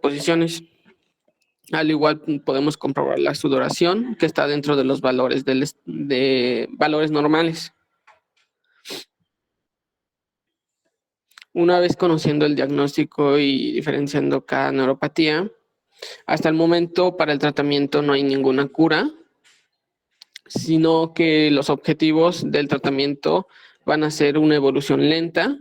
posiciones. Al igual podemos comprobar la sudoración, que está dentro de los valores de valores normales. Una vez conociendo el diagnóstico y diferenciando cada neuropatía, hasta el momento para el tratamiento no hay ninguna cura, sino que los objetivos del tratamiento van a ser una evolución lenta.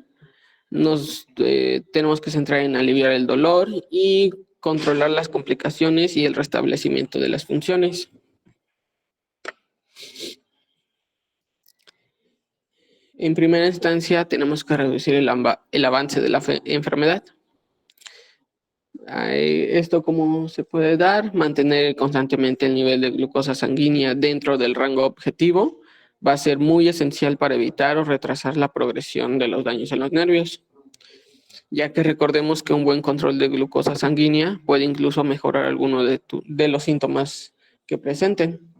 Tenemos que centrar en aliviar el dolor y controlar las complicaciones y el restablecimiento de las funciones. En primera instancia, tenemos que reducir el avance de la enfermedad. ¿Esto cómo se puede dar? Mantener constantemente el nivel de glucosa sanguínea dentro del rango objetivo va a ser muy esencial para evitar o retrasar la progresión de los daños en los nervios, ya que recordemos que un buen control de glucosa sanguínea puede incluso mejorar alguno de los síntomas que presenten.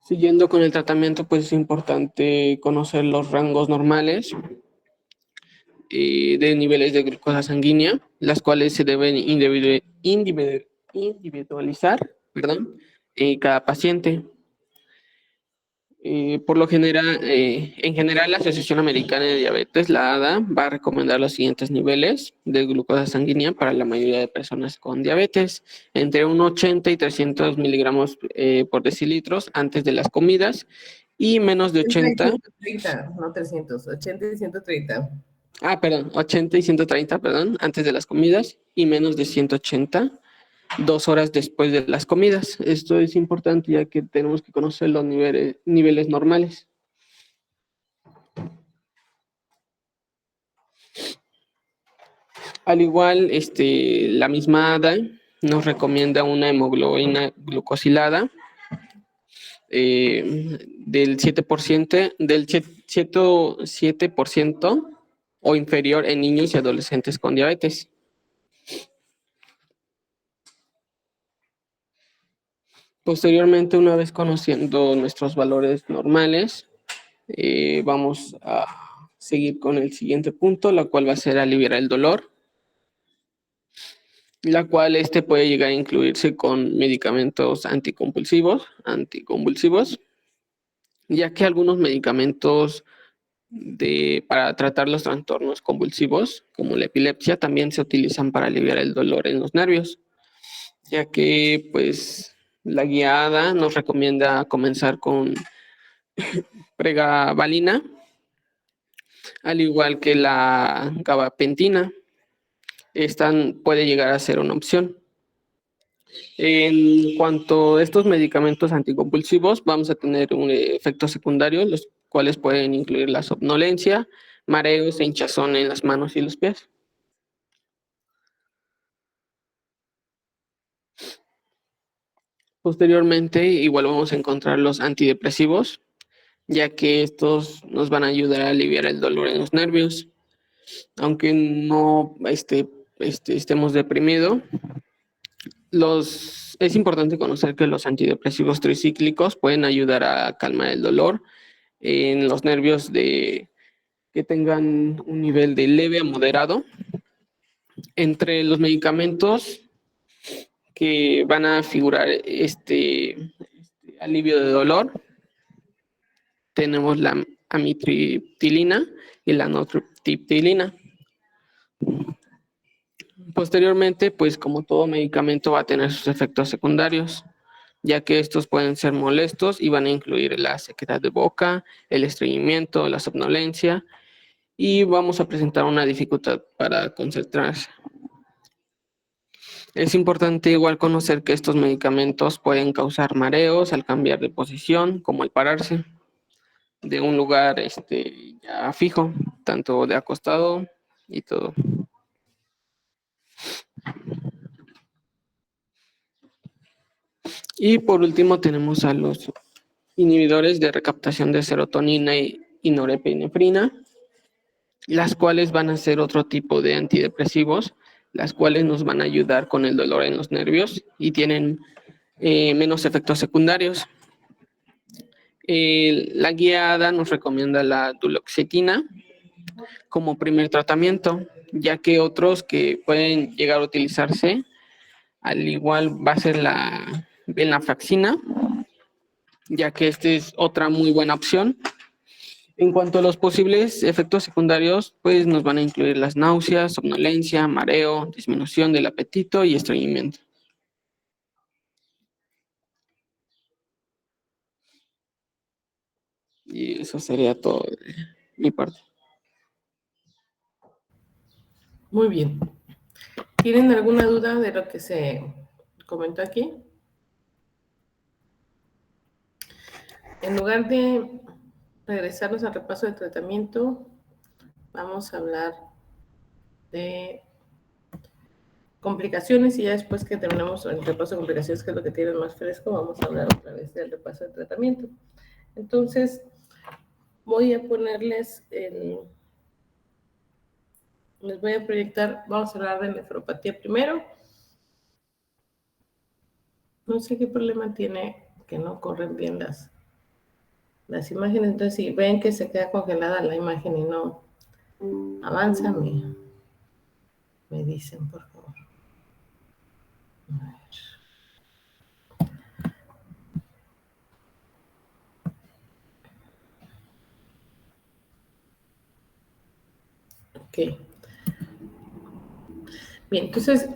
Siguiendo con el tratamiento, pues es importante conocer los rangos normales de niveles de glucosa sanguínea, las cuales se deben individualizar, en cada paciente. Por lo general, en general, la Asociación Americana de Diabetes, la ADA, va a recomendar los siguientes niveles de glucosa sanguínea para la mayoría de personas con diabetes, entre 80 y 300 miligramos por decilitros antes de las comidas y menos de 80. 130, no 300, 80 y 130. 80 y 130, antes de las comidas y menos de 180 2 horas después de las comidas. Esto es importante ya que tenemos que conocer los niveles normales. Al igual, la misma ADA nos recomienda una hemoglobina glucosilada del 7% o inferior en niños y adolescentes con diabetes. Posteriormente, una vez conociendo nuestros valores normales, vamos a seguir con el siguiente punto, la cual va a ser aliviar el dolor, la cual puede llegar a incluirse con medicamentos anticonvulsivos, ya que algunos medicamentos para tratar los trastornos convulsivos, como la epilepsia, también se utilizan para aliviar el dolor en los nervios, ya que pues la guiada nos recomienda comenzar con pregabalina, al igual que la gabapentina. Esta puede llegar a ser una opción. En cuanto a estos medicamentos anticonvulsivos, vamos a tener un efecto secundario, los cuales pueden incluir la somnolencia, mareos e hinchazón en las manos y los pies. Posteriormente, igual vamos a encontrar los antidepresivos, ya que estos nos van a ayudar a aliviar el dolor en los nervios. Aunque no estemos deprimidos, es importante conocer que los antidepresivos tricíclicos pueden ayudar a calmar el dolor en los nervios que tengan un nivel de leve a moderado. Entre los medicamentos que van a figurar alivio de dolor, tenemos la amitriptilina y la nortriptilina. Posteriormente, pues como todo medicamento va a tener sus efectos secundarios, ya que estos pueden ser molestos y van a incluir la sequedad de boca, el estreñimiento, la somnolencia y vamos a presentar una dificultad para concentrarse. Es importante igual conocer que estos medicamentos pueden causar mareos al cambiar de posición, como al pararse de un lugar ya fijo, tanto de acostado y todo. Y por último tenemos a los inhibidores de recaptación de serotonina y norepinefrina, las cuales van a ser otro tipo de antidepresivos, las cuales nos van a ayudar con el dolor en los nervios y tienen menos efectos secundarios. La guía ADA nos recomienda la duloxetina como primer tratamiento, ya que otros que pueden llegar a utilizarse, al igual va a ser la venlafaxina, ya que esta es otra muy buena opción. En cuanto a los posibles efectos secundarios, pues nos van a incluir las náuseas, somnolencia, mareo, disminución del apetito y estreñimiento. Y eso sería todo de mi parte. Muy bien. ¿Tienen alguna duda de lo que se comentó aquí? En lugar de regresarnos al repaso de tratamiento, vamos a hablar de complicaciones y ya después que terminamos el repaso de complicaciones, que es lo que tienen más fresco, vamos a hablar otra vez del repaso de tratamiento. Entonces, voy a ponerles les voy a proyectar, vamos a hablar de nefropatía primero. No sé qué problema tiene que no corren bien las imágenes. Entonces, si ven que se queda congelada la imagen y no avanza, me dicen, por favor. A ver. Ok. Bien, entonces,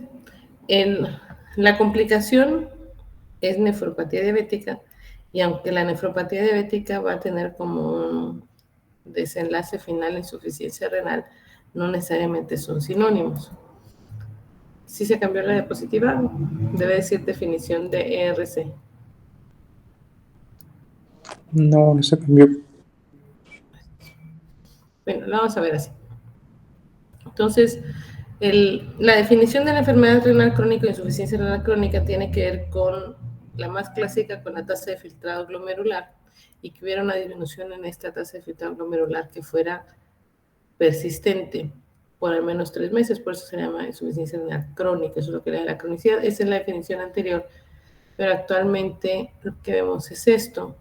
la complicación es nefropatía diabética, y aunque la nefropatía diabética va a tener como un desenlace final insuficiencia renal, no necesariamente son sinónimos. Si se cambió la diapositiva, debe decir definición de ERC. No, no se cambió. Bueno, la vamos a ver así. Entonces, la definición de la enfermedad renal crónica o insuficiencia renal crónica tiene que ver con la más clásica, con la tasa de filtrado glomerular, y que hubiera una disminución en esta tasa de filtrado glomerular que fuera persistente por al menos 3 meses, por eso se llama insuficiencia renal crónica, eso es lo que le da la cronicidad. Esa es la definición anterior, pero actualmente lo que vemos es esto.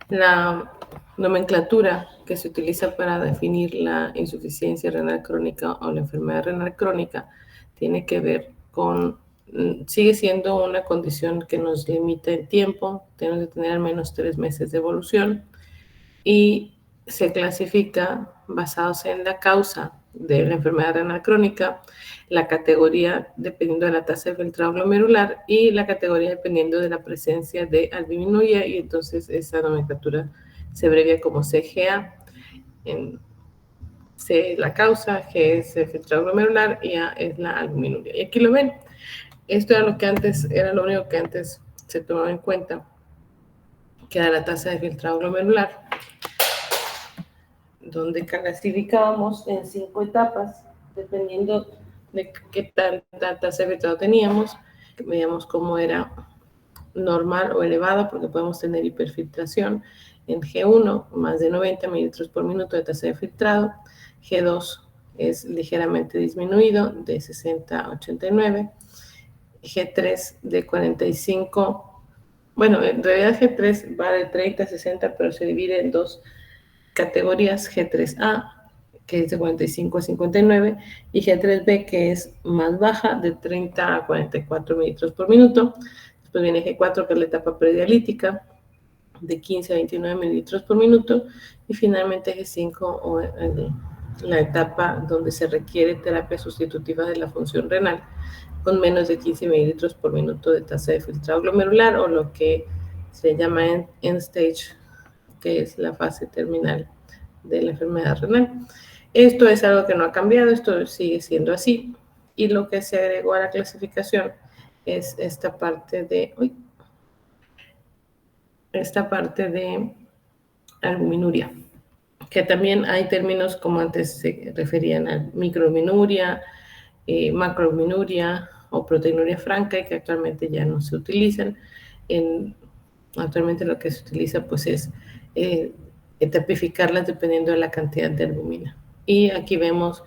La nomenclatura que se utiliza para definir la insuficiencia renal crónica o la enfermedad renal crónica tiene que ver con, sigue siendo una condición que nos limita en tiempo, tenemos que tener al menos 3 meses de evolución, y se clasifica basados en la causa de la enfermedad renal crónica, la categoría dependiendo de la tasa de filtrado glomerular y la categoría dependiendo de la presencia de albuminuria, y entonces esa nomenclatura se abrevia como CGA. En C es la causa, G es el filtrado glomerular y A es la albuminuria. Y aquí lo ven, esto era lo único que antes se tomaba en cuenta, que era la tasa de filtrado glomerular, donde clasificábamos en 5 etapas, dependiendo de qué tanta tasa de filtrado teníamos, veíamos cómo era normal o elevada, porque podemos tener hiperfiltración. En G1, más de 90 mililitros por minuto de tasa de filtrado. G2 es ligeramente disminuido, de 60 a 89. G3 de 45, bueno, en realidad G3 va de 30 a 60, pero se divide en dos categorías: G3A, que es de 45 a 59, y G3B, que es más baja, de 30 a 44 mililitros por minuto. Después viene G4, que es la etapa predialítica, de 15 a 29 mililitros por minuto. Y finalmente G5, o la etapa donde se requiere terapia sustitutiva de la función renal, con menos de 15 mililitros por minuto de tasa de filtrado glomerular, o lo que se llama end stage, que es la fase terminal de la enfermedad renal. Esto es algo que no ha cambiado, esto sigue siendo así, y lo que se agregó a la clasificación es esta parte de albuminuria, que también hay términos como antes se referían a microalbuminuria, macroalbuminuria o proteinuria franca, y que actualmente ya no se utilizan. Actualmente lo que se utiliza pues es tipificarlas dependiendo de la cantidad de albumina. Y aquí vemos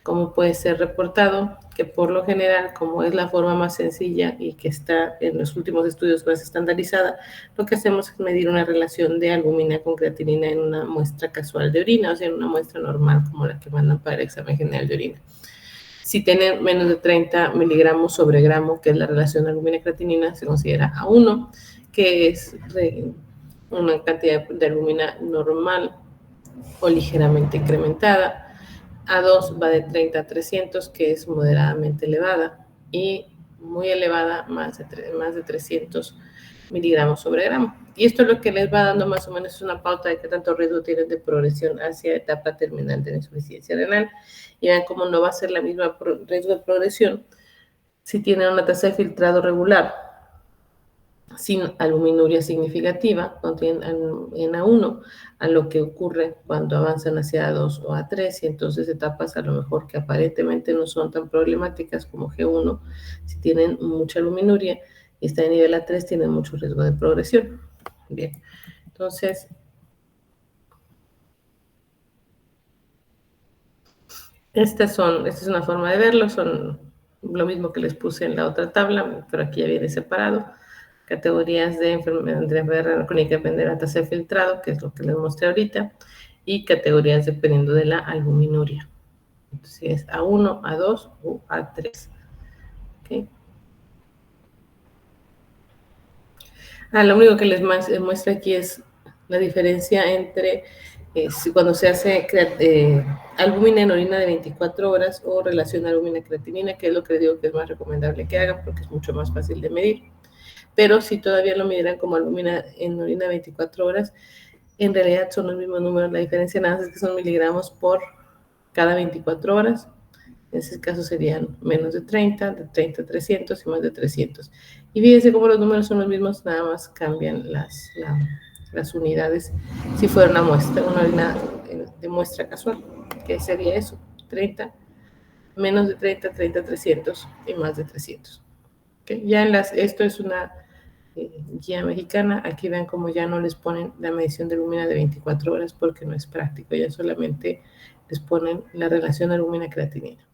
¿Cómo puede ser reportado? Que por lo general, como es la forma más sencilla y que está en los últimos estudios más estandarizada, lo que hacemos es medir una relación de albúmina con creatinina en una muestra casual de orina, o sea, en una muestra normal como la que mandan para el examen general de orina. Si tienen menos de 30 miligramos sobre gramo, que es la relación albúmina-creatinina, se considera A1, que es una cantidad de albúmina normal o ligeramente incrementada. A2 va de 30 a 300, que es moderadamente elevada, y muy elevada, más de 300 miligramos sobre gramo. Y esto lo que les va dando más o menos es una pauta de qué tanto riesgo tienen de progresión hacia etapa terminal de insuficiencia renal. Y vean cómo no va a ser la misma riesgo de progresión si tienen una tasa de filtrado regular, sin albuminuria significativa, cuando tienen en A1, a lo que ocurre cuando avanzan hacia A2 o A3, y entonces etapas a lo mejor que aparentemente no son tan problemáticas como G1, si tienen mucha albuminuria y está en nivel A3, tienen mucho riesgo de progresión. Bien, entonces, esta es una forma de verlo, son lo mismo que les puse en la otra tabla, pero aquí ya viene separado. Categorías de enfermedad crónica dependiendo de la tasa de filtrado, que es lo que les mostré ahorita, y categorías dependiendo de la albuminuria. Entonces, si es A1, A2 o A3. ¿Okay? Lo único que les muestra aquí es la diferencia entre cuando se hace albúmina en orina de 24 horas o relación albúmina-creatinina, que es lo que les digo que es más recomendable que hagan porque es mucho más fácil de medir. Pero si todavía lo midieran como albúmina en orina 24 horas, en realidad son los mismos números. La diferencia nada más es que son miligramos por cada 24 horas. En ese caso serían menos de 30 a 300 y más de 300. Y fíjense cómo los números son los mismos, nada más cambian las unidades. Si fuera una orina de muestra casual, ¿qué sería eso? 30, menos de 30, 30, 300 y más de 300. ¿Okay? Ya esto es una guía mexicana. Aquí ven como ya no les ponen la medición de albúmina de 24 horas porque no es práctico, ya solamente les ponen la relación albúmina-creatinina.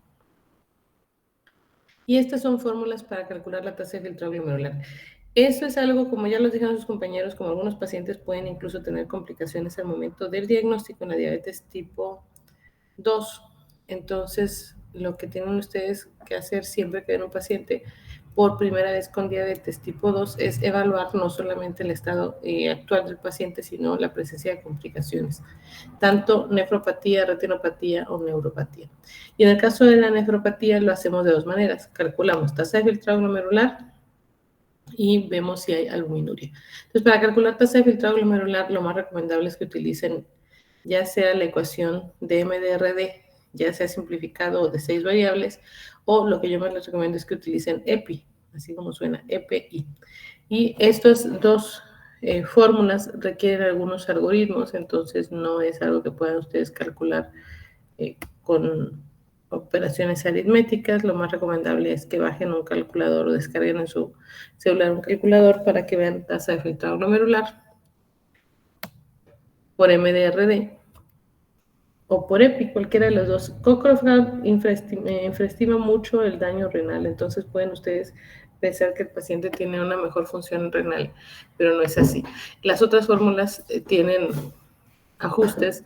Y estas son fórmulas para calcular la tasa de filtrado glomerular. Eso es algo, como ya los dijeron sus compañeros, como algunos pacientes pueden incluso tener complicaciones al momento del diagnóstico en la diabetes tipo 2. Entonces, lo que tienen ustedes que hacer siempre que ven un paciente por primera vez con diabetes tipo 2 es evaluar no solamente el estado actual del paciente, sino la presencia de complicaciones, tanto nefropatía, retinopatía o neuropatía. Y en el caso de la nefropatía lo hacemos de dos maneras. Calculamos tasa de filtrado glomerular y vemos si hay albuminuria. Entonces, para calcular tasa de filtrado glomerular, lo más recomendable es que utilicen ya sea la ecuación de MDRD, ya sea simplificado o de 6 variables, o lo que yo más les recomiendo es que utilicen EPI, así como suena, EPI. Y estas dos fórmulas requieren algunos algoritmos, entonces no es algo que puedan ustedes calcular con operaciones aritméticas. Lo más recomendable es que bajen un calculador o descarguen en su celular un calculador para que vean tasa de filtrado glomerular por MDRD o por EPI, cualquiera de los dos. Cockcroft infraestima mucho el daño renal, entonces pueden ustedes pensar que el paciente tiene una mejor función renal, pero no es así. Las otras fórmulas tienen ajustes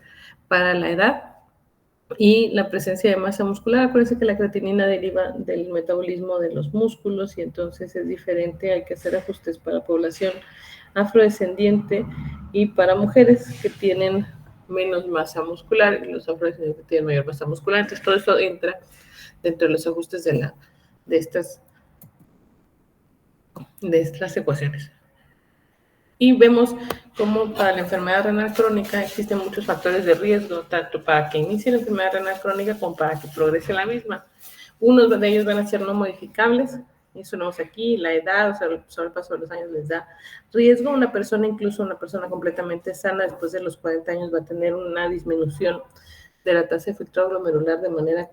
para la edad y la presencia de masa muscular. Acuérdense que la creatinina deriva del metabolismo de los músculos y entonces es diferente, hay que hacer ajustes para población afrodescendiente y para mujeres que tienen menos masa muscular y los afrodescendientes tienen mayor masa muscular. Entonces todo esto entra dentro de los ajustes de estas ecuaciones. Y vemos cómo para la enfermedad renal crónica existen muchos factores de riesgo, tanto para que inicie la enfermedad renal crónica como para que progrese la misma. Unos de ellos van a ser no modificables, eso lo vemos aquí, la edad, o sea, sobre el paso de los años les da riesgo. Una persona, incluso una persona completamente sana, después de los 40 años va a tener una disminución de la tasa de filtrado glomerular de manera,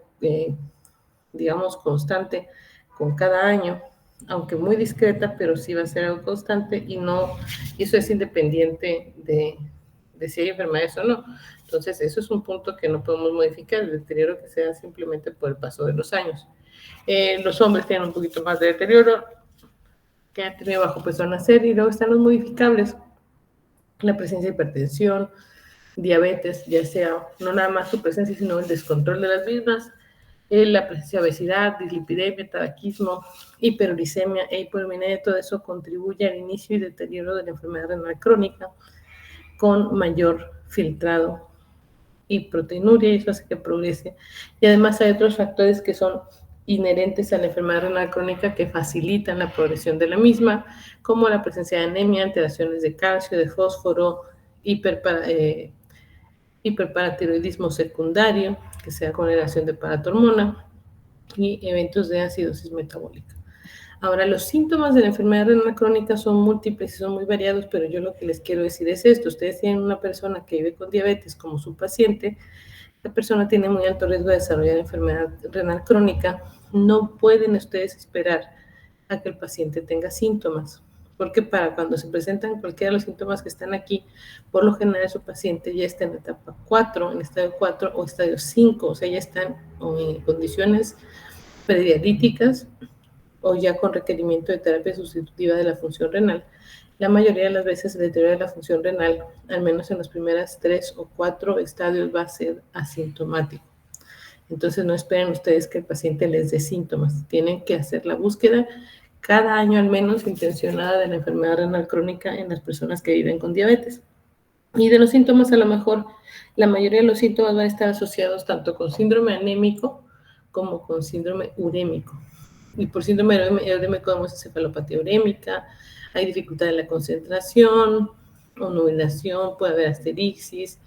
digamos, constante con cada año, aunque muy discreta, pero sí va a ser algo constante y eso es independiente de de si hay enfermedades o no. Entonces, eso es un punto que no podemos modificar, el deterioro que se da simplemente por el paso de los años. Los hombres tienen un poquito más de deterioro, que han tenido bajo peso al nacer, y luego están los modificables, la presencia de hipertensión, diabetes, ya sea no nada más su presencia, sino el descontrol de las mismas, la presencia de obesidad, dislipidemia, tabaquismo, hiperuricemia e hipoureminemia, todo eso contribuye al inicio y deterioro de la enfermedad renal crónica con mayor filtrado y proteinuria, y eso hace que progrese. Y además hay otros factores que son inherentes a la enfermedad renal crónica que facilitan la progresión de la misma, como la presencia de anemia, alteraciones de calcio, de fósforo, hiperparatiroidismo secundario, que sea con elevación de paratormona, y eventos de acidosis metabólica. Ahora, los síntomas de la enfermedad renal crónica son múltiples y son muy variados, pero yo lo que les quiero decir es esto. Ustedes tienen una persona que vive con diabetes como su paciente, la persona tiene muy alto riesgo de desarrollar enfermedad renal crónica. No pueden ustedes esperar a que el paciente tenga síntomas, porque para cuando se presentan cualquiera de los síntomas que están aquí, por lo general su paciente ya está en etapa 4, en estadio 4 o estadio 5, o sea, ya están en condiciones predialíticas o ya con requerimiento de terapia sustitutiva de la función renal. La mayoría de las veces el deterioro de la función renal, al menos en los primeros 3 o 4 estadios, va a ser asintomático. Entonces no esperen ustedes que el paciente les dé síntomas. Tienen que hacer la búsqueda cada año al menos intencionada de la enfermedad renal crónica en las personas que viven con diabetes. Y de los síntomas, a lo mejor la mayoría de los síntomas van a estar asociados tanto con síndrome anémico como con síndrome urémico. Y por síndrome urémico vemos encefalopatía urémica, hay dificultad en la concentración, onubilación, puede haber asterixis.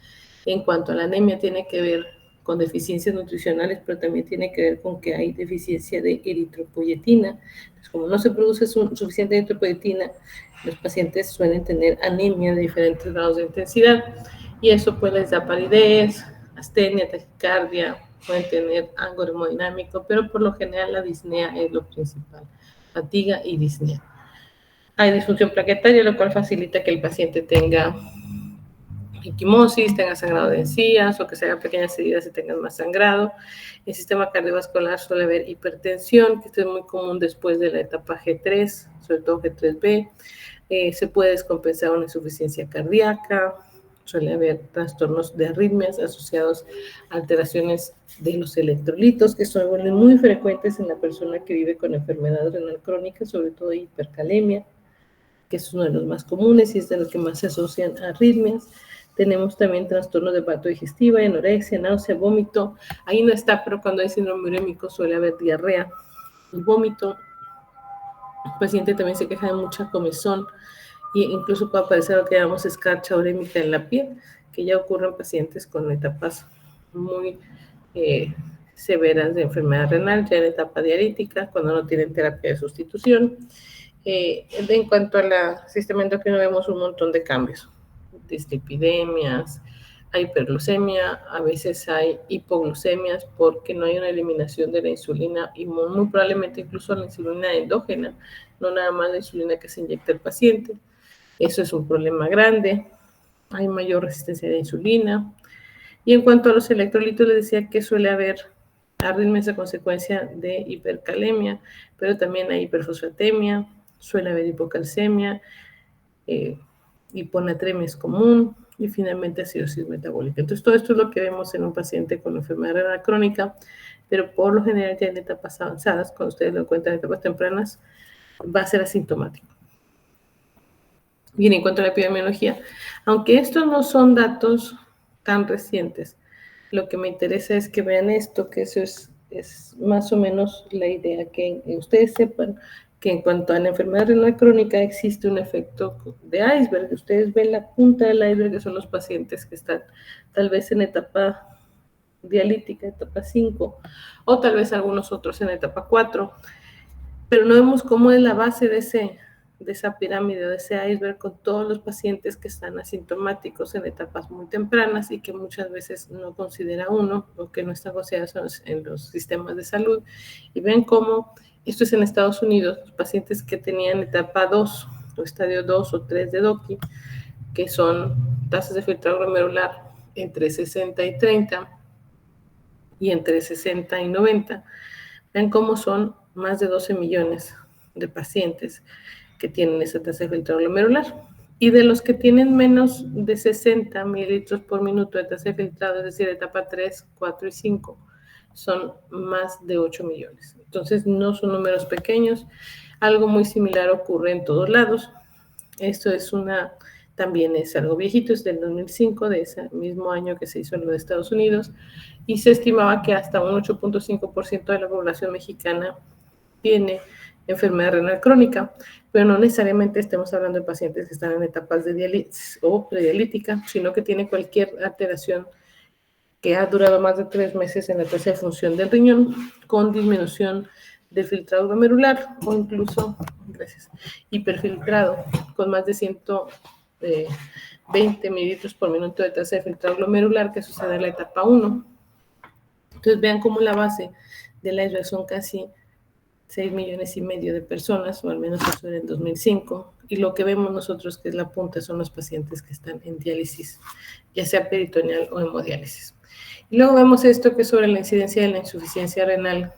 En cuanto a la anemia, tiene que ver con deficiencias nutricionales, pero también tiene que ver con que hay deficiencia de eritropoyetina. Entonces, como no se produce suficiente eritropoyetina, los pacientes suelen tener anemia de diferentes grados de intensidad, y eso pues les da palidez, astenia, taquicardia, pueden tener ángulo hemodinámico, pero por lo general la disnea es lo principal, fatiga y disnea. Hay disfunción plaquetaria, lo cual facilita que el paciente tenga equimosis, tenga sangrado de encías, o que se hagan pequeñas heridas y tengan más sangrado. En el sistema cardiovascular suele haber hipertensión, que esto es muy común después de la etapa G3, sobre todo G3B. Se puede descompensar una insuficiencia cardíaca, suele haber trastornos de arritmias asociados a alteraciones de los electrolitos, que son muy frecuentes en la persona que vive con enfermedad renal crónica, sobre todo hipercalemia, que es uno de los más comunes y es de los que más se asocian a arritmias. Tenemos también trastornos de pato digestiva, anorexia, náusea, vómito. Ahí no está, pero cuando hay síndrome urémico suele haber diarrea y vómito. El paciente también se queja de mucha comezón, e incluso puede aparecer lo que llamamos escarcha urémica en la piel, que ya ocurre en pacientes con etapas muy severas de enfermedad renal, ya en etapa dialítica, cuando no tienen terapia de sustitución. En cuanto al sistema endocrino, vemos un montón de cambios, dislipidemias, hay hiperglucemia, a veces hay hipoglucemias porque no hay una eliminación de la insulina, y muy probablemente incluso la insulina endógena, no nada más la insulina que se inyecta el paciente. Eso es un problema grande. Hay mayor resistencia de insulina. Y en cuanto a los electrolitos, les decía que suele haber arritmias a consecuencia de hipercalemia, pero también hay hiperfosfatemia, suele haber hipocalcemia, hiponatremia es común, y finalmente acidosis metabólica. Entonces, todo esto es lo que vemos en un paciente con enfermedad renal crónica, pero por lo general ya en etapas avanzadas, cuando ustedes lo encuentran en etapas tempranas, va a ser asintomático. Bien, en cuanto a la epidemiología, aunque estos no son datos tan recientes, lo que me interesa es que vean esto, que eso es más o menos la idea, que ustedes sepan que en cuanto a la enfermedad renal crónica existe un efecto de iceberg. Ustedes ven la punta del iceberg, que son los pacientes que están tal vez en etapa dialítica, etapa 5, o tal vez algunos otros en etapa 4, pero no vemos cómo es la base de esa pirámide, de ese iceberg, con todos los pacientes que están asintomáticos en etapas muy tempranas y que muchas veces no considera uno o que no están considerados en los sistemas de salud. Y ven cómo, esto es en Estados Unidos, los pacientes que tenían etapa 2 o estadio 2 o 3 de DOQI, que son tasas de filtrado glomerular entre 60 y 30 y entre 60 y 90. Vean cómo son más de 12 millones de pacientes que tienen esa tasa de filtrado glomerular. Y de los que tienen menos de 60 mililitros por minuto de tasa de filtrado, es decir, etapa 3, 4 y 5, son más de 8 millones. Entonces, no son números pequeños. Algo muy similar ocurre en todos lados. Esto también es algo viejito, es del 2005, de ese mismo año que se hizo en los Estados Unidos, y se estimaba que hasta un 8.5% de la población mexicana tiene enfermedad renal crónica, pero no necesariamente estemos hablando de pacientes que están en etapas de diálisis o predialítica, sino que tiene cualquier alteración que ha durado más de 3 meses en la tasa de función del riñón, con disminución del filtrado glomerular o incluso, hiperfiltrado, con más de 120 mililitros por minuto de tasa de filtrado glomerular, que sucede en la etapa 1. Entonces vean cómo la base del iceberg son casi 6 millones y medio de personas, o al menos eso era en 2005, y lo que vemos nosotros que es la punta son los pacientes que están en diálisis, ya sea peritoneal o hemodiálisis. Y luego vemos esto que es sobre la incidencia de la insuficiencia renal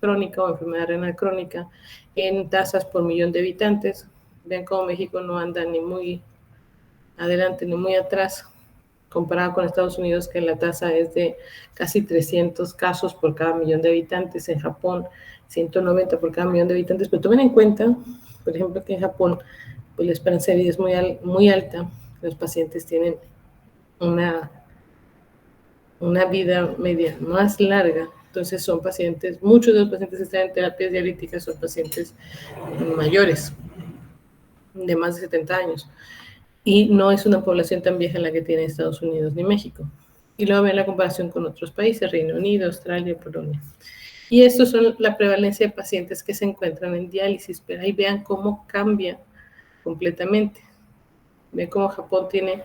crónica o enfermedad renal crónica en tasas por millón de habitantes. Vean cómo México no anda ni muy adelante ni muy atrás, comparado con Estados Unidos, que la tasa es de casi 300 casos por cada millón de habitantes. En Japón, 190 por cada millón de habitantes. Pero tomen en cuenta, por ejemplo, que en Japón pues, la esperanza de vida es muy alta. Los pacientes tienen una vida media más larga. Entonces son pacientes, muchos de los pacientes que están en terapias dialíticas son pacientes mayores, de más de 70 años. Y no es una población tan vieja la que tiene Estados Unidos ni México. Y luego ven la comparación con otros países, Reino Unido, Australia, Polonia. Y estos son la prevalencia de pacientes que se encuentran en diálisis, pero ahí vean cómo cambia completamente. Ven cómo Japón tiene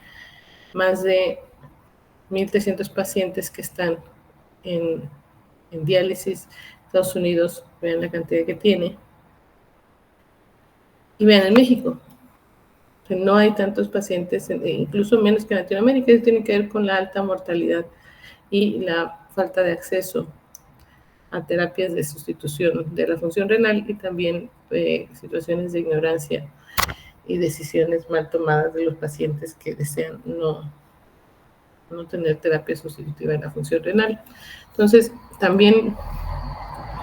más de 1.300 pacientes que están en diálisis. Estados Unidos, vean la cantidad que tiene. Y vean en México, no hay tantos pacientes, incluso menos que en Latinoamérica. Eso tiene que ver con la alta mortalidad y la falta de acceso a terapias de sustitución de la función renal y también situaciones de ignorancia y decisiones mal tomadas de los pacientes que desean no tener terapia sustitutiva de la función renal. Entonces, también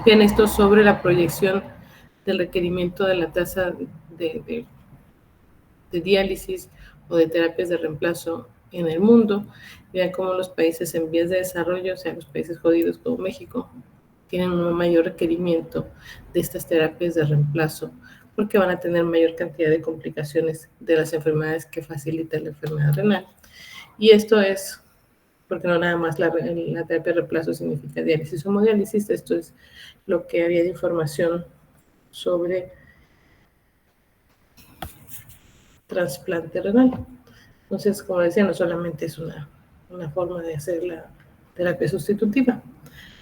ven esto sobre la proyección del requerimiento de la tasa de diálisis o de terapias de reemplazo en el mundo. Vean cómo los países en vías de desarrollo, o sea, los países jodidos como México, tienen un mayor requerimiento de estas terapias de reemplazo porque van a tener mayor cantidad de complicaciones de las enfermedades que facilita la enfermedad renal. Y esto es porque no nada más la terapia de reemplazo significa diálisis o hemodiálisis. Esto es lo que había de información sobre trasplante renal. Entonces, como decía, no solamente es una forma de hacer la terapia sustitutiva.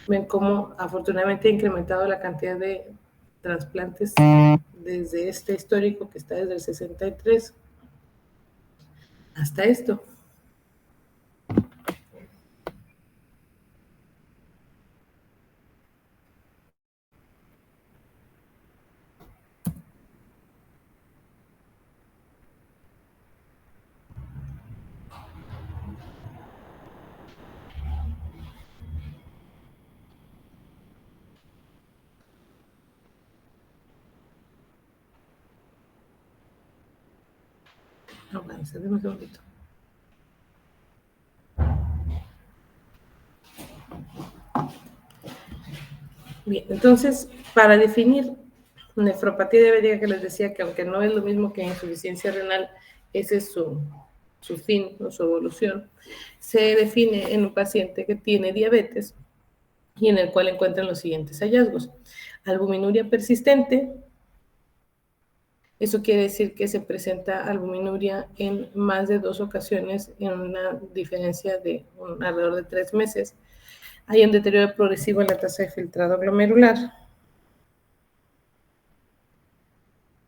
Ven cómo afortunadamente ha incrementado la cantidad de trasplantes desde este histórico que está desde el 63 hasta esto. Avanza, deme un segundito. Bien, entonces, para definir nefropatía diabética, que les decía que aunque no es lo mismo que insuficiencia renal, ese es su fin o su evolución, se define en un paciente que tiene diabetes y en el cual encuentran los siguientes hallazgos. Albuminuria persistente. Eso quiere decir que se presenta albuminuria en más de 2 ocasiones en una diferencia de alrededor de 3 meses. Hay un deterioro progresivo en la tasa de filtrado glomerular.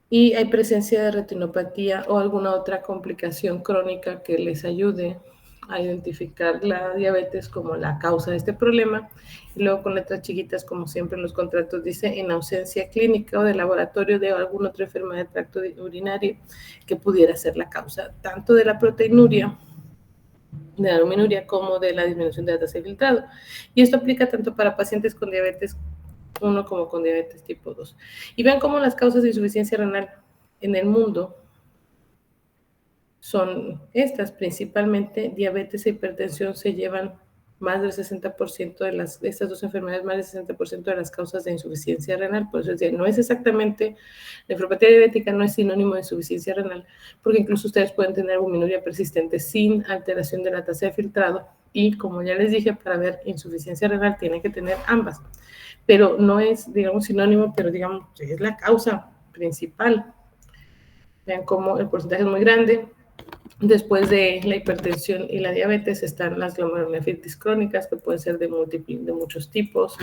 y hay presencia de retinopatía o alguna otra complicación crónica que les ayude a identificar la diabetes como la causa de este problema. Y luego con letras chiquitas, como siempre en los contratos dice, en ausencia clínica o de laboratorio de alguna otra enfermedad del tracto urinario que pudiera ser la causa tanto de la proteinuria, de la albuminuria, como de la disminución de la tasa de filtrado. Y esto aplica tanto para pacientes con diabetes 1 como con diabetes tipo 2. Y vean cómo las causas de insuficiencia renal en el mundo son estas, principalmente diabetes e hipertensión se llevan más del 60% de estas dos enfermedades, más del 60% de las causas de insuficiencia renal. Por eso decía, no es exactamente, la nefropatía diabética no es sinónimo de insuficiencia renal, porque incluso ustedes pueden tener albuminuria persistente sin alteración de la tasa de filtrado, y como ya les dije, para ver insuficiencia renal tienen que tener ambas, pero no es, digamos, sinónimo, pero digamos, es la causa principal. Vean cómo el porcentaje es muy grande. Después de la hipertensión y la diabetes están las glomerulonefritis crónicas, que pueden ser de muchos tipos,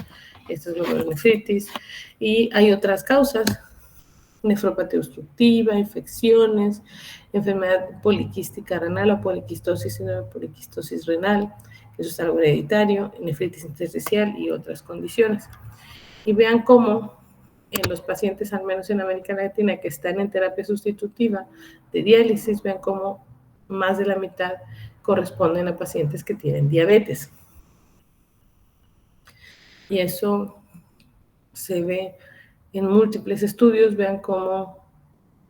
esta es glomerulonefritis, y hay otras causas, nefropatía obstructiva, infecciones, enfermedad poliquística renal o poliquistosis, síndrome de poliquistosis renal, eso es algo hereditario, nefritis intersticial y otras condiciones. Y vean cómo en los pacientes, al menos en América Latina, que están en terapia sustitutiva de diálisis, vean cómo más de la mitad corresponden a pacientes que tienen diabetes. Y eso se ve en múltiples estudios. Vean cómo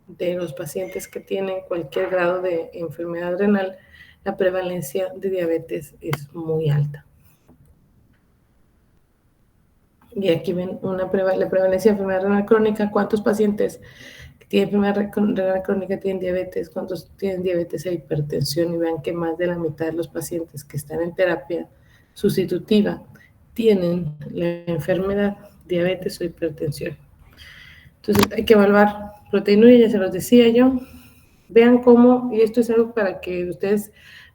de los pacientes que tienen cualquier grado de enfermedad renal, la prevalencia de diabetes es muy alta. Y aquí ven la prevalencia de enfermedad renal crónica, cuántos pacientes que tienen enfermedad renal crónica tienen diabetes, cuántos tienen diabetes e hipertensión, y vean que más de la mitad de los pacientes que están en terapia sustitutiva tienen la enfermedad, diabetes o hipertensión. Entonces hay que evaluar proteinuria, ya se los decía yo. Vean cómo, y esto es algo para que ustedes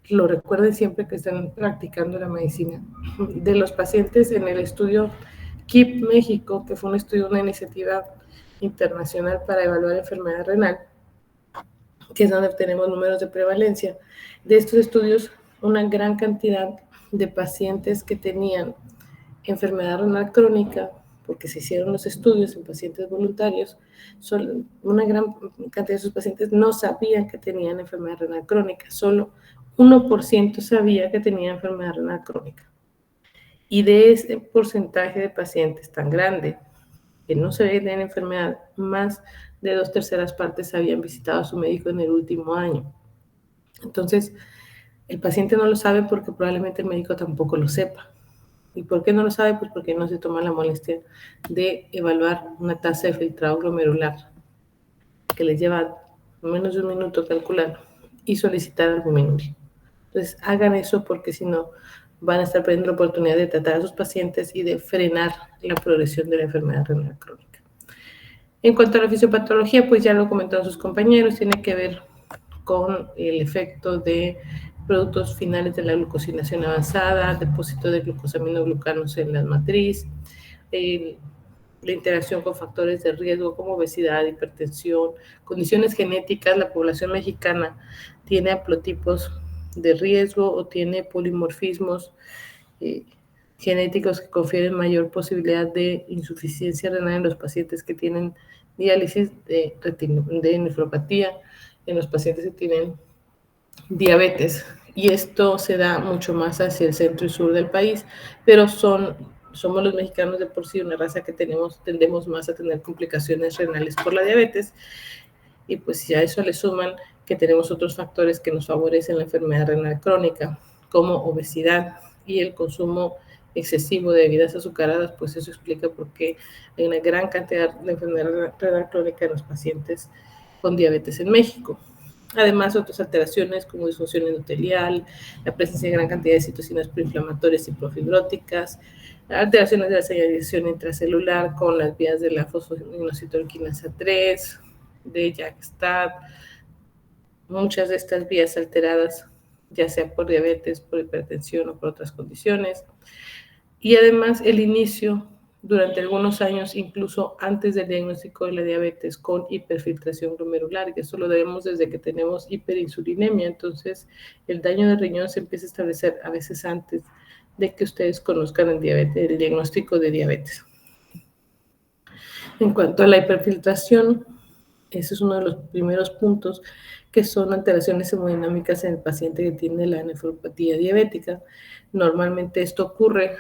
lo recuerden siempre que están practicando la medicina, de los pacientes en el estudio KIP México, que fue un estudio, una iniciativa internacional para evaluar enfermedad renal, que es donde obtenemos números de prevalencia. De estos estudios, una gran cantidad de pacientes que tenían enfermedad renal crónica, porque se hicieron los estudios en pacientes voluntarios, una gran cantidad de esos pacientes no sabían que tenían enfermedad renal crónica, solo 1% sabía que tenían enfermedad renal crónica. Y de ese porcentaje de pacientes tan grande que no se veían en enfermedad, más de 2/3 partes habían visitado a su médico en el último año. Entonces, el paciente no lo sabe porque probablemente el médico tampoco lo sepa. ¿Y por qué no lo sabe? Pues porque no se toma la molestia de evaluar una tasa de filtrado glomerular, que les lleva menos de un minuto calcular, y solicitar albuminuria. Entonces, hagan eso, porque si no, van a estar perdiendo la oportunidad de tratar a sus pacientes y de frenar la progresión de la enfermedad renal crónica. En cuanto a la fisiopatología, pues ya lo comentaron sus compañeros, tiene que ver con el efecto de productos finales de la glucosinación avanzada, depósito de glucosaminoglucanos en la matriz, la interacción con factores de riesgo como obesidad, hipertensión, condiciones genéticas. La población mexicana tiene haplotipos de riesgo o tiene polimorfismos genéticos que confieren mayor posibilidad de insuficiencia renal en los pacientes que tienen diálisis, de nefropatía en los pacientes que tienen diabetes. Y esto se da mucho más hacia el centro y sur del país, pero somos los mexicanos de por sí una raza que tendemos más a tener complicaciones renales por la diabetes, y pues si a eso le suman que tenemos otros factores que nos favorecen la enfermedad renal crónica, como obesidad y el consumo excesivo de bebidas azucaradas, pues eso explica por qué hay una gran cantidad de enfermedad renal crónica en los pacientes con diabetes en México. Además, otras alteraciones como disfunción endotelial, la presencia de gran cantidad de citocinas proinflamatorias y profibróticas, alteraciones de la señalización intracelular con las vías de la fosfoinositoquinasa 3, de JAK-STAT, muchas de estas vías alteradas, ya sea por diabetes, por hipertensión o por otras condiciones. Y además el inicio durante algunos años, incluso antes del diagnóstico de la diabetes, con hiperfiltración glomerular, y eso lo debemos desde que tenemos hiperinsulinemia. Entonces, el daño de riñón se empieza a establecer a veces antes de que ustedes conozcan el diagnóstico de diabetes. En cuanto a la hiperfiltración, ese es uno de los primeros puntos, que son alteraciones hemodinámicas en el paciente que tiene la nefropatía diabética. Normalmente esto ocurre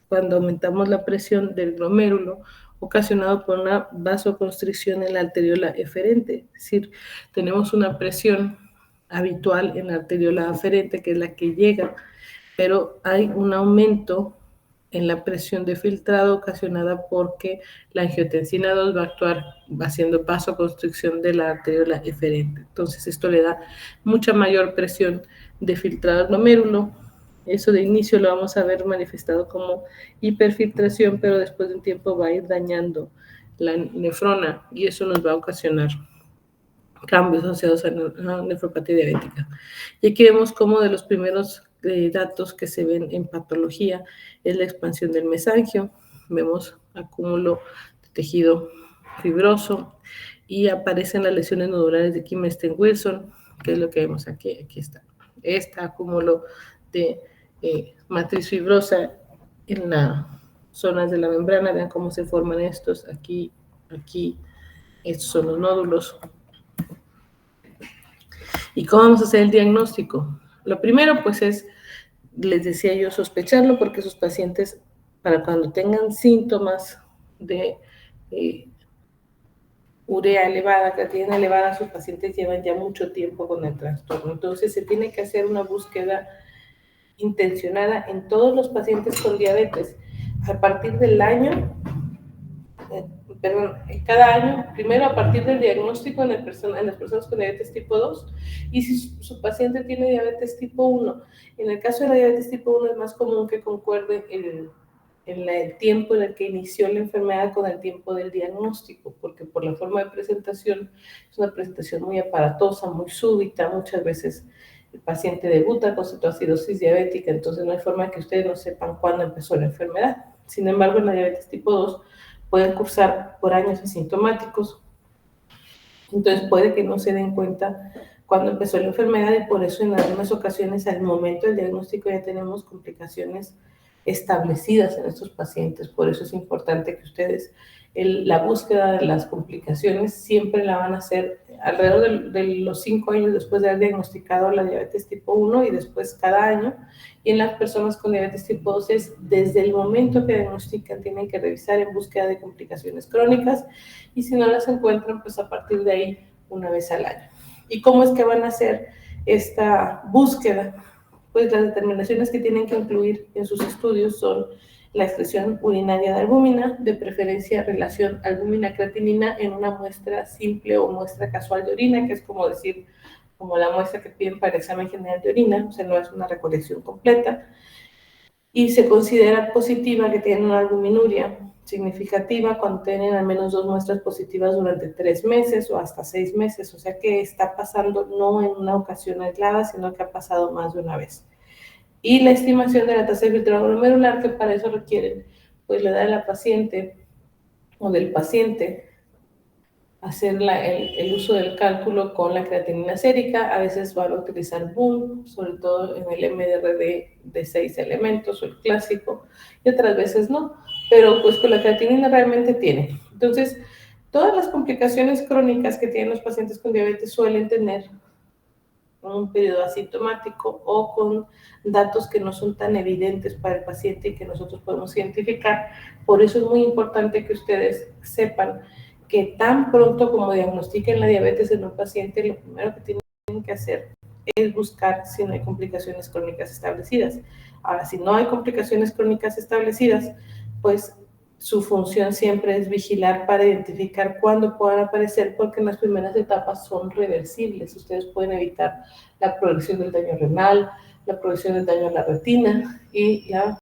cuando aumentamos la presión del glomérulo, ocasionado por una vasoconstricción en la arteriola eferente. Es decir, tenemos una presión habitual en la arteriola aferente, que es la que llega, pero hay un aumento en la presión de filtrado ocasionada porque la angiotensina 2 va a actuar haciendo vasoconstricción de la arteriola eferente. Entonces esto le da mucha mayor presión de filtrado al glomérulo. Eso de inicio lo vamos a ver manifestado como hiperfiltración, pero después de un tiempo va a ir dañando la nefrona y eso nos va a ocasionar cambios asociados a la nefropatía diabética. Y aquí vemos cómo de los primeros datos que se ven en patología es la expansión del mesangio. Vemos acúmulo de tejido fibroso y aparecen las lesiones nodulares de Kimmerer-Wilson, que es lo que vemos aquí. Aquí está. Este acúmulo de matriz fibrosa en las zonas de la membrana. Vean cómo se forman estos. Aquí, estos son los nódulos. ¿Y cómo vamos a hacer el diagnóstico? Lo primero, pues, es, les decía yo, sospecharlo, porque sus pacientes, para cuando tengan síntomas de urea elevada, creatinina elevada, sus pacientes llevan ya mucho tiempo con el trastorno. Entonces, se tiene que hacer una búsqueda intencionada en todos los pacientes con diabetes. A partir del año, cada año, primero a partir del diagnóstico en las personas con diabetes tipo 2, y si su paciente tiene diabetes tipo 1. En el caso de la diabetes tipo 1 es más común que concuerde el tiempo en el que inició la enfermedad con el tiempo del diagnóstico, porque por la forma de presentación es una presentación muy aparatosa, muy súbita. Muchas veces el paciente debuta con cetoacidosis diabética, entonces no hay forma de que ustedes no sepan cuándo empezó la enfermedad. Sin embargo, en la diabetes tipo 2 pueden cursar por años asintomáticos, entonces puede que no se den cuenta cuándo empezó la enfermedad, y por eso en algunas ocasiones al momento del diagnóstico ya tenemos complicaciones establecidas en estos pacientes. Por eso es importante que ustedes la búsqueda de las complicaciones siempre la van a hacer alrededor de los 5 años después de haber diagnosticado la diabetes tipo 1, y después cada año. Y en las personas con diabetes tipo 2 es desde el momento que diagnostican, tienen que revisar en búsqueda de complicaciones crónicas, y si no las encuentran, pues a partir de ahí una vez al año. ¿Y cómo es que van a hacer esta búsqueda? Pues las determinaciones que tienen que incluir en sus estudios son la excreción urinaria de albúmina, de preferencia relación albúmina-creatinina en una muestra simple o muestra casual de orina, que es como decir, como la muestra que piden para el examen general de orina, o sea, no es una recolección completa. Y se considera positiva que tienen una albuminuria significativa cuando tienen al menos 2 muestras positivas durante 3 meses o hasta 6 meses, o sea que está pasando no en una ocasión aislada, sino que ha pasado más de una vez. Y la estimación de la tasa de filtrado glomerular, que para eso requieren, pues, la edad de la paciente o del paciente, hacer el uso del cálculo con la creatinina sérica. A veces van a utilizar BUN, sobre todo en el MDRD de 6 elementos o el clásico, y otras veces no, pero pues con la creatinina realmente tiene. Entonces, todas las complicaciones crónicas que tienen los pacientes con diabetes suelen tener un periodo asintomático o con datos que no son tan evidentes para el paciente y que nosotros podemos identificar. Por eso es muy importante que ustedes sepan que tan pronto como diagnostiquen la diabetes en un paciente, lo primero que tienen que hacer es buscar si no hay complicaciones crónicas establecidas. Ahora, si no hay complicaciones crónicas establecidas, pues su función siempre es vigilar para identificar cuándo puedan aparecer, porque en las primeras etapas son reversibles. Ustedes pueden evitar la progresión del daño renal, la progresión del daño a la retina y la